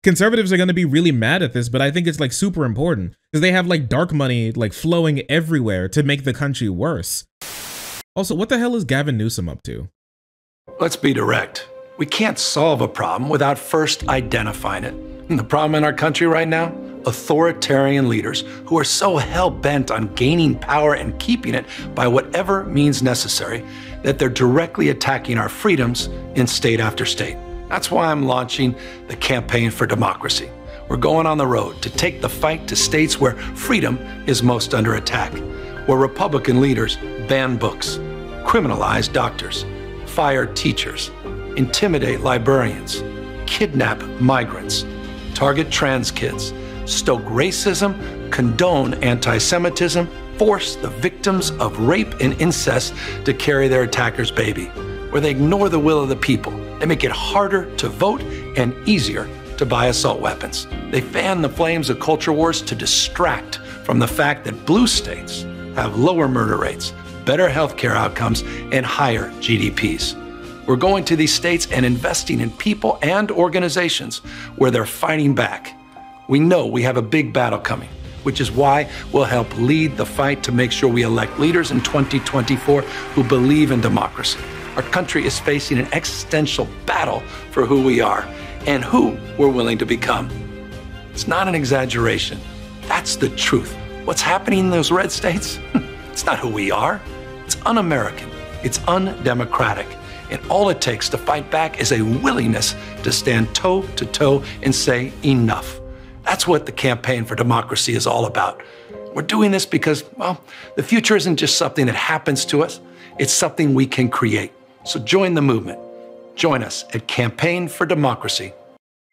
conservatives are going to be really mad at this, but I think it's like super important because they have like dark money like flowing everywhere to make the country worse. Also, what the hell is Gavin Newsom up to? Let's be direct. We can't solve a problem without first identifying it. And the problem in our country right now? Authoritarian leaders who are so hell-bent on gaining power and keeping it by whatever means necessary that they're directly attacking our freedoms in state after state. That's why I'm launching the Campaign for Democracy. We're going on the road to take the fight to states where freedom is most under attack, where Republican leaders ban books, criminalize doctors, fire teachers, intimidate librarians, kidnap migrants, target trans kids, stoke racism, condone anti-Semitism, force the victims of rape and incest to carry their attacker's baby, where they ignore the will of the people. They make it harder to vote and easier to buy assault weapons. They fan the flames of culture wars to distract from the fact that blue states have lower murder rates, better healthcare outcomes, and higher GDPs. We're going to these states and investing in people and organizations where they're fighting back. We know we have a big battle coming, which is why we'll help lead the fight to make sure we elect leaders in 2024 who believe in democracy. Our country is facing an existential battle for who we are and who we're willing to become. It's not an exaggeration. That's the truth. What's happening in those red states? It's not who we are. It's un-American. It's undemocratic. And all it takes to fight back is a willingness to stand toe to toe and say enough. That's what the Campaign for Democracy is all about. We're doing this because, well, the future isn't just something that happens to us. It's something we can create. So join the movement. Join us at Campaign for Democracy.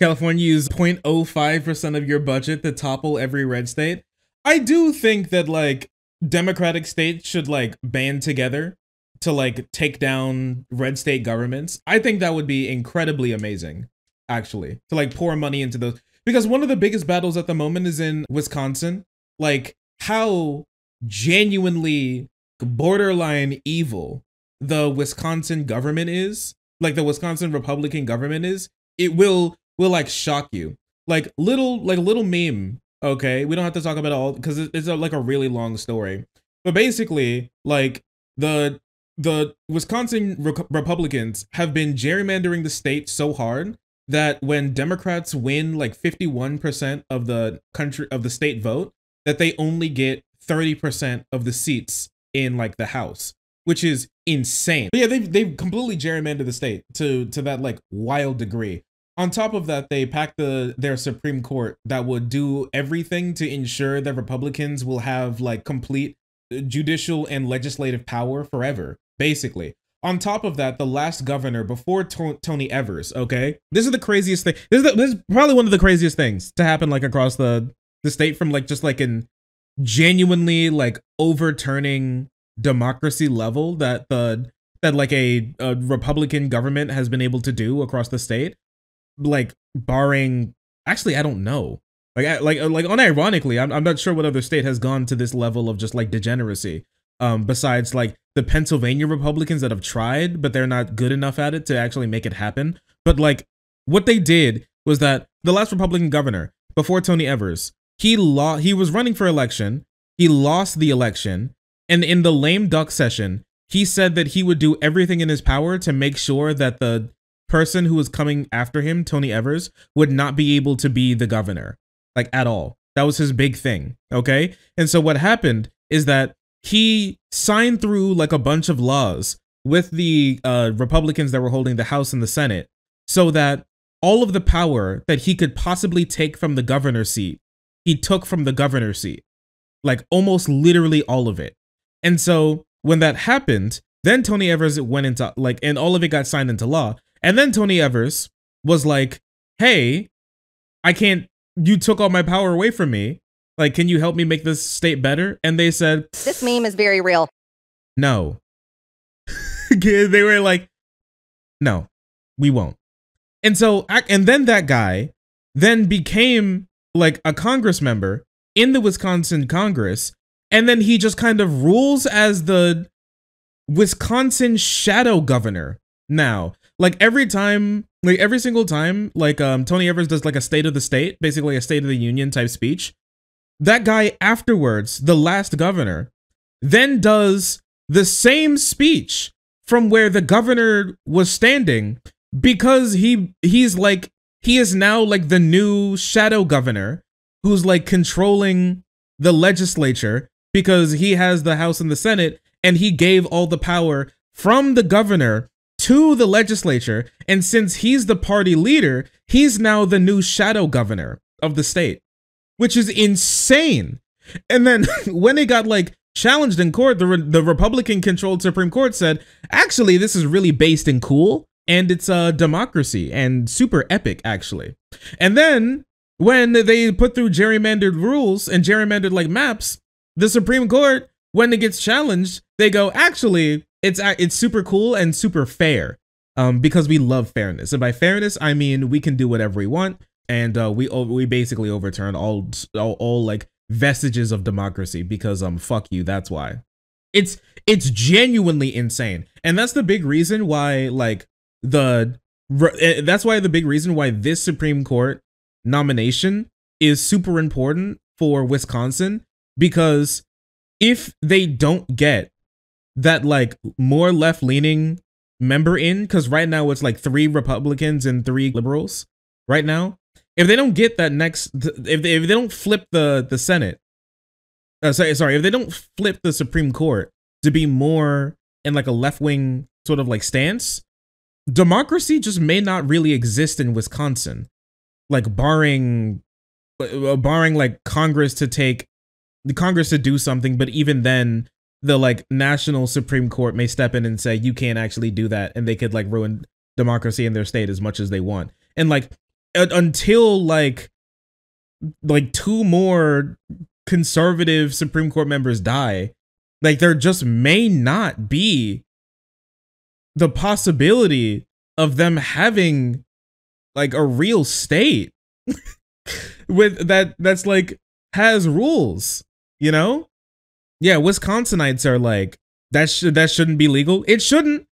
California used 0.05% of your budget to topple every red state. I do think that like Democratic states should like band together to like take down red state governments. I think that would be incredibly amazing, actually, to like pour money into those. Because one of the biggest battles at the moment is in Wisconsin. Like how genuinely borderline evil the Wisconsin government is, like the Wisconsin Republican government is, it will like shock you. Like little meme, okay? We don't have to talk about it all because it's like a really long story. But basically, like the Wisconsin Republicans have been gerrymandering the state so hard that when Democrats win like 51% of the state vote, that they only get 30% of the seats in like the House, which is insane. But yeah, they've completely gerrymandered the state to that like wild degree. On top of that, they packed their Supreme Court that would do everything to ensure that Republicans will have like complete judicial and legislative power forever, basically. On top of that, the last governor before Tony Evers, okay? This is the craziest thing. This is probably one of the craziest things to happen like across the state from like just like in genuinely like overturning democracy level that like a Republican government has been able to do across the state, like barring, actually, I don't know. Like unironically, I'm not sure what other state has gone to this level of just like degeneracy. Besides like the Pennsylvania Republicans that have tried, but they're not good enough at it to actually make it happen. But like what they did was that the last Republican governor before Tony Evers, he was running for election. He lost the election. And in the lame duck session, he said that he would do everything in his power to make sure that the person who was coming after him, Tony Evers, would not be able to be the governor, like at all. That was his big thing. Okay. And so what happened is that he signed through like a bunch of laws with the Republicans that were holding the House and the Senate so that all of the power that he could possibly take from the governor's seat, he took from the governor's seat, like almost literally all of it. And so when that happened, then Tony Evers went into like, and all of it got signed into law. And then Tony Evers was like, hey, you took all my power away from me. Like, can you help me make this state better? And they said, this meme is very real. No. They were like, no, we won't. And so, and then that guy then became like a Congress member in the Wisconsin Congress. And then he just kind of rules as the Wisconsin shadow governor now. Like every time, like every single time, like Tony Evers does like a State of the State, basically a State of the Union type speech. That guy afterwards, the last governor, then does the same speech from where the governor was standing, because he is now like the new shadow governor who's like controlling the legislature because he has the House and the Senate, and he gave all the power from the governor to the legislature. And since he's the party leader, he's now the new shadow governor of the state, which is insane. And then when it got like challenged in court, the Republican controlled Supreme Court said, actually, this is really based in cool, and it's a democracy and super epic, actually. And then when they put through gerrymandered rules and gerrymandered like maps, the Supreme Court, when it gets challenged, they go, actually, it's super cool and super fair, because we love fairness. And by fairness, I mean we can do whatever we want, and we basically overturn all like vestiges of democracy because fuck you. That's why. It's genuinely insane, and that's the big reason why like that's why the big reason why this Supreme Court nomination is super important for Wisconsin, because if they don't get that like more left-leaning member in, because right now it's like 3 Republicans and 3 liberals right now. If they don't get that next, if they don't flip the Senate, sorry, if they don't flip the Supreme Court to be more in like a left-wing sort of like stance, democracy just may not really exist in Wisconsin. Like barring like Congress to do something, but even then the like national Supreme Court may step in and say you can't actually do that, and they could like ruin democracy in their state as much as they want. And like until like 2 more conservative Supreme Court members die, like there just may not be the possibility of them having like a real state with that's like has rules, you know? Yeah, Wisconsinites are like, that shouldn't be legal. It shouldn't.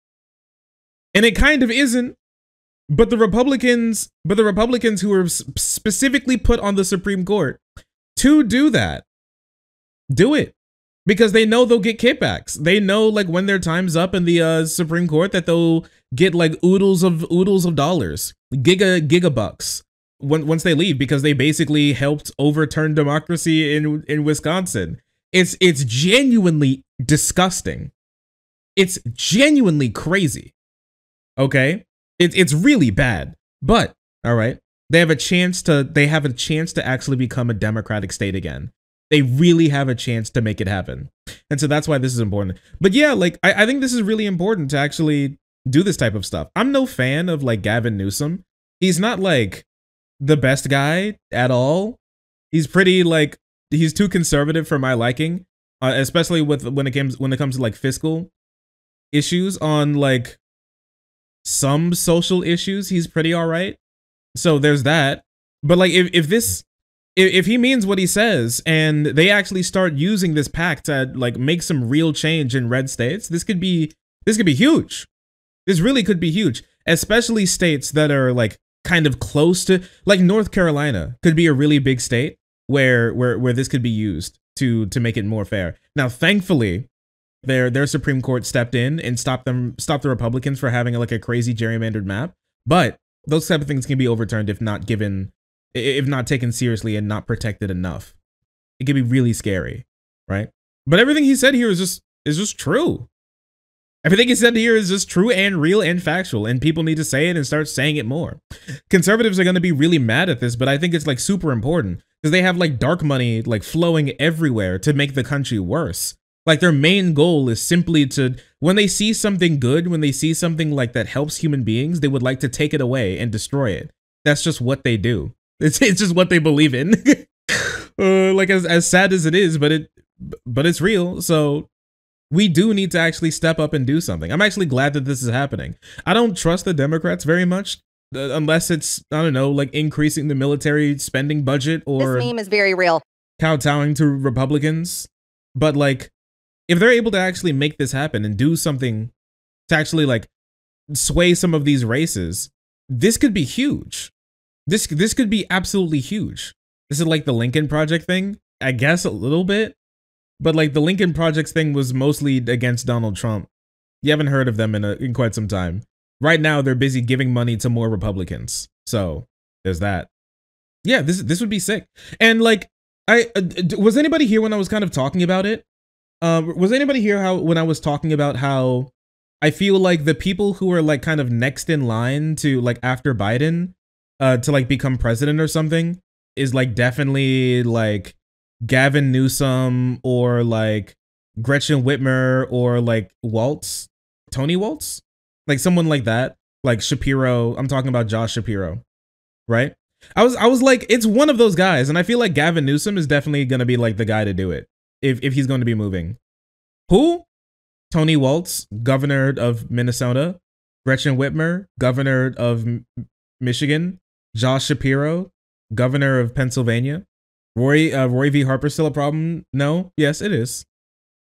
And it kind of isn't. But the Republicans who were specifically put on the Supreme Court to do that, do it. Because they know they'll get kickbacks. They know like when their time's up in the Supreme Court that they'll get like oodles of dollars, gigabucks once they leave, because they basically helped overturn democracy in Wisconsin. It's genuinely disgusting. It's genuinely crazy. Okay? It's really bad. But all right, they have a chance to actually become a democratic state again. They really have a chance to make it happen. And so that's why this is important. But yeah, like I think this is really important to actually do this type of stuff. I'm no fan of like Gavin Newsom. He's not like the best guy at all. He's pretty like, he's too conservative for my liking, especially when it comes to like fiscal issues. On like some social issues, he's pretty all right. So there's that. But like if he means what he says and they actually start using this pact to like make some real change in red states, this could be huge. This really could be huge, especially states that are like kind of close to, like North Carolina could be a really big state where this could be used to make it more fair. Now, thankfully, their Supreme Court stepped in and stopped the Republicans for having like a crazy gerrymandered map. But those type of things can be overturned if not taken seriously and not protected enough. It can be really scary, right? But everything he said here is just true. Everything he said here is just true and real and factual, and people need to say it and start saying it more. Conservatives are going to be really mad at this, but I think it's like super important because they have like dark money like flowing everywhere to make the country worse. Like their main goal is simply to, when they see something good, when they see something like that helps human beings, they would like to take it away and destroy it. That's just what they do. It's just what they believe in. Like as sad as it is, but it's real. So we do need to actually step up and do something. I'm actually glad that this is happening. I don't trust the Democrats very much, unless it's, I don't know, like increasing the military spending budget or this meme is very real, kowtowing to Republicans. But like, if they're able to actually make this happen and do something to actually like sway some of these races, this could be huge. This could be absolutely huge. This is like the Lincoln Project thing, I guess a little bit, but like the Lincoln Project thing was mostly against Donald Trump. You haven't heard of them in quite some time. Right now, they're busy giving money to more Republicans. So there's that. Yeah, this would be sick. And like, was anybody here when I was kind of talking about it? Was anybody here when I was talking about how I feel like the people who are like kind of next in line to like after Biden to like become president or something is like definitely like Gavin Newsom or like Gretchen Whitmer or like Tony Waltz, like someone like that, like Shapiro. I'm talking about Josh Shapiro, right? I was like, it's one of those guys, and I feel like Gavin Newsom is definitely gonna be like the guy to do it if he's going to be moving. Who? Tony Waltz, governor of Minnesota. Gretchen Whitmer, governor of Michigan. Josh Shapiro, governor of Pennsylvania. Roy V. Harper still a problem? No? Yes, it is.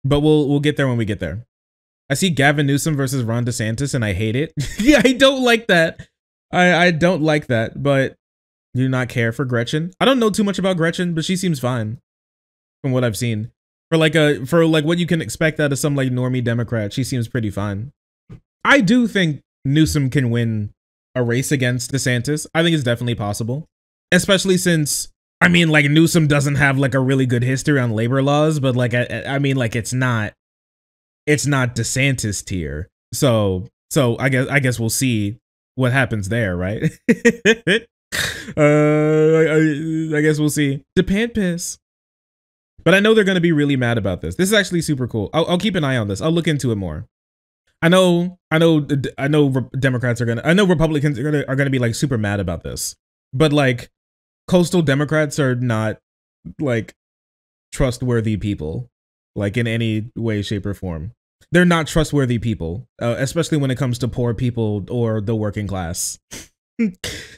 But we'll get there when we get there. I see Gavin Newsom versus Ron DeSantis, and I hate it. Yeah, I don't like that. I don't like that, but do not care for Gretchen. I don't know too much about Gretchen, but she seems fine from what I've seen. For like what you can expect out of some like normie Democrat, she seems pretty fine. I do think Newsom can win a race against DeSantis. I think it's definitely possible, especially since, I mean, like Newsom doesn't have like a really good history on labor laws, but like I mean, like it's not DeSantis tier. So I guess we'll see what happens there, right? I guess we'll see. Depant piss. But I know they're going to be really mad about this. This is actually super cool. I'll keep an eye on this. I'll look into it more. I know Democrats are I know Republicans are gonna be like super mad about this. But like coastal Democrats are not like trustworthy people, like in any way, shape, or form. They're not trustworthy people, especially when it comes to poor people or the working class.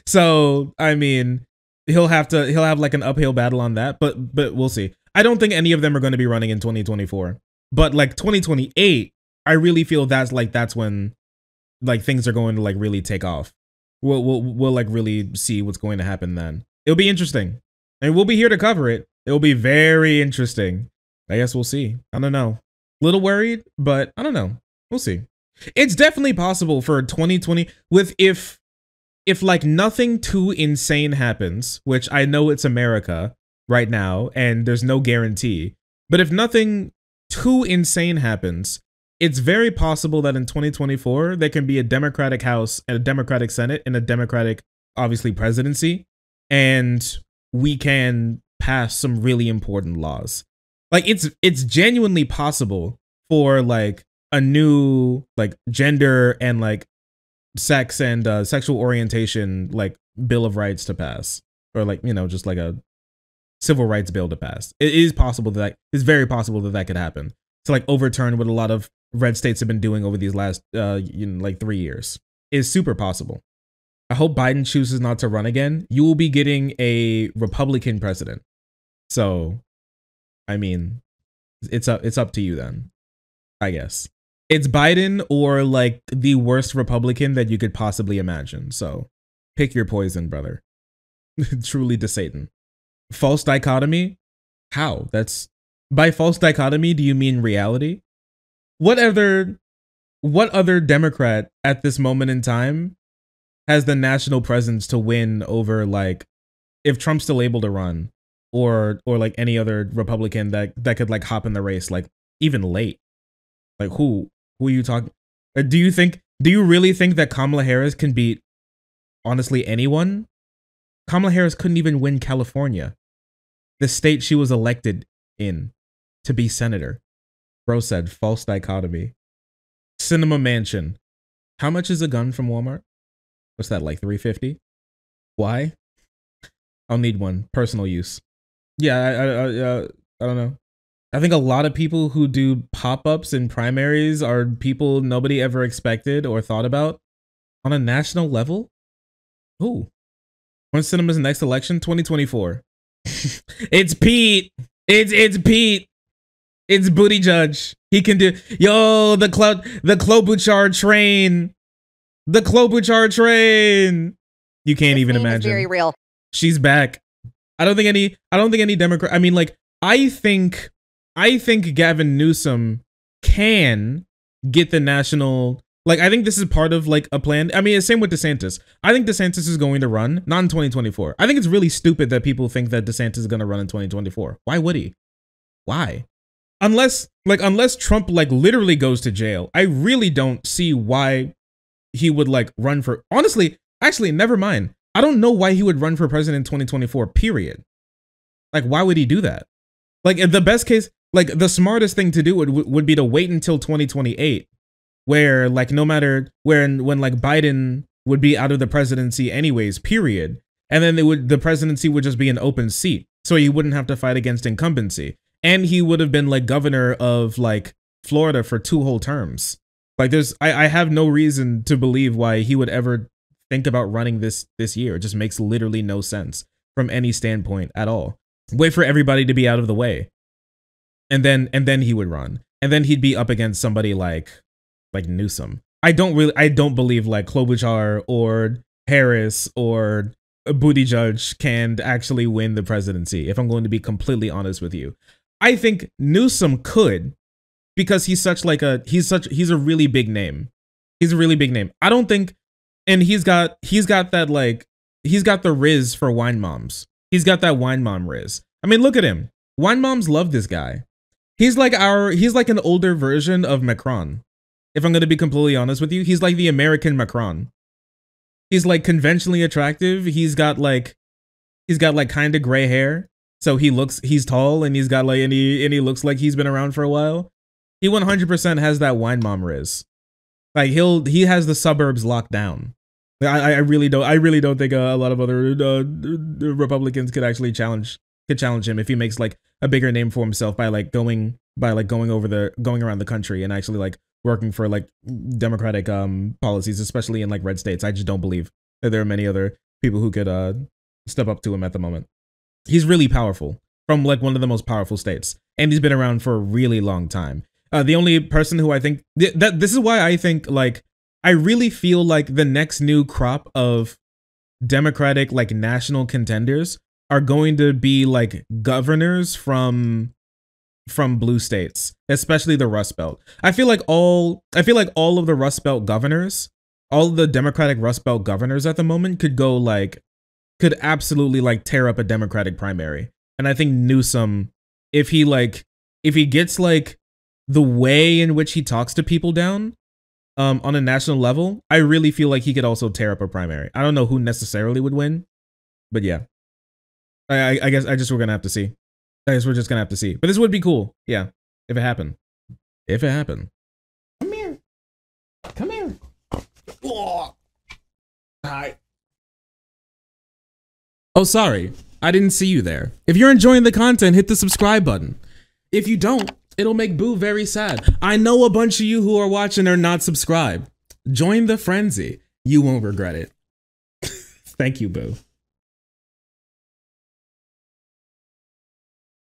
So I mean, he'll have like an uphill battle on that, but we'll see. I don't think any of them are going to be running in 2024, but like 2028, I really feel that's when like things are going to like really take off. We'll like really see what's going to happen then. It'll be interesting, and we'll be here to cover it. It'll be very interesting. I guess we'll see. I don't know. Little worried, but I don't know. We'll see. It's definitely possible for 2020 if like nothing too insane happens, which I know it's America right now and there's no guarantee, but if nothing too insane happens, it's very possible that in 2024 there can be a Democratic House and a Democratic Senate and a Democratic, obviously, presidency, and we can pass some really important laws. Like it's genuinely possible for like a new like gender and like sex and sexual orientation like Bill of Rights to pass, or like, you know, just like a civil rights bill to pass. It is possible that it's very possible that could happen to like overturn what a lot of red states have been doing over these last like 3 years. Is super possible. I hope Biden chooses not to run again. You will be getting a Republican president. So, I mean, it's up to you then, I guess. It's Biden or like the worst Republican that you could possibly imagine. So, pick your poison, brother. Truly to Satan. False dichotomy? How? That's by false dichotomy, do you mean reality? What other Democrat at this moment in time has the national presence to win over, like, if Trump's still able to run, or like any other Republican that could like hop in the race, like even late? Like who are you talking? Do you really think that Kamala Harris can beat honestly anyone? Kamala Harris couldn't even win California, the state she was elected in to be senator. Bro said false dichotomy. Cinema Mansion. How much is a gun from Walmart? What's that, like $350? Why? I'll need one. Personal use. Yeah, I don't know. I think a lot of people who do pop-ups in primaries are people nobody ever expected or thought about on a national level. Ooh. When's Cinema's next election? 2024. It's Pete. It's Pete. It's Booty Judge. He can do, yo, the Klobuchar train. The Klobuchar train. You can't even imagine. Is very real. She's back. I don't think any Democrat. I mean, like, I think Gavin Newsom can get the national. Like, I think this is part of like a plan. I mean, it's same with DeSantis. I think DeSantis is going to run, not in 2024. I think it's really stupid that people think that DeSantis is going to run in 2024. Why would he? Why? Unless Trump like literally goes to jail. I really don't see why he would like run for. Honestly, actually, never mind. I don't know why he would run for president in 2024, period. Like, why would he do that? Like, the best case, like the smartest thing to do would be to wait until 2028. Where like no matter when like Biden would be out of the presidency anyways, period. And then the presidency would just be an open seat. So he wouldn't have to fight against incumbency. And he would have been like governor of like Florida for 2 whole terms. Like I have no reason to believe why he would ever think about running this year. It just makes literally no sense from any standpoint at all. Wait for everybody to be out of the way. And then he would run. And then he'd be up against somebody like Newsom. I don't believe like Klobuchar or Harris or Buttigieg can actually win the presidency, if I'm going to be completely honest with you. I think Newsom could, because he's a really big name. He's a really big name. I don't think, and he's got that like, he's got the riz for wine moms. He's got that wine mom riz. I mean, look at him. Wine moms love this guy. He's like an older version of Macron. If I'm going to be completely honest with you, he's like the American Macron. He's like conventionally attractive. He's got like kind of gray hair. So he's tall and he's got like, and he looks like he's been around for a while. He 100% has that wine mom riz. Like he has the suburbs locked down. I really don't think a lot of other Republicans could actually challenge him if he makes like a bigger name for himself by going around the country and actually like working for like Democratic policies, especially in like red states. I just don't believe that there are many other people who could step up to him at the moment. He's really powerful, from like one of the most powerful states, and he's been around for a really long time. The only person who I think this is why I think like I really feel like the next new crop of Democratic like national contenders are going to be like governors from blue states, especially the Rust Belt. I feel like all of the Rust Belt governors, all of the Democratic Rust Belt governors at the moment could absolutely like tear up a Democratic primary. And I think Newsom, if he gets like the way in which he talks to people down on a national level, I really feel like he could also tear up a primary. I don't know who necessarily would win, but yeah. I guess we're gonna have to see. I guess we're just gonna have to see. But this would be cool, yeah, if it happened. If it happened. Come here. Come here. Oh. Hi. Oh, sorry. I didn't see you there. If you're enjoying the content, hit the subscribe button. If you don't, it'll make Boo very sad. I know a bunch of you who are watching are not subscribed. Join the frenzy. You won't regret it. Thank you, Boo.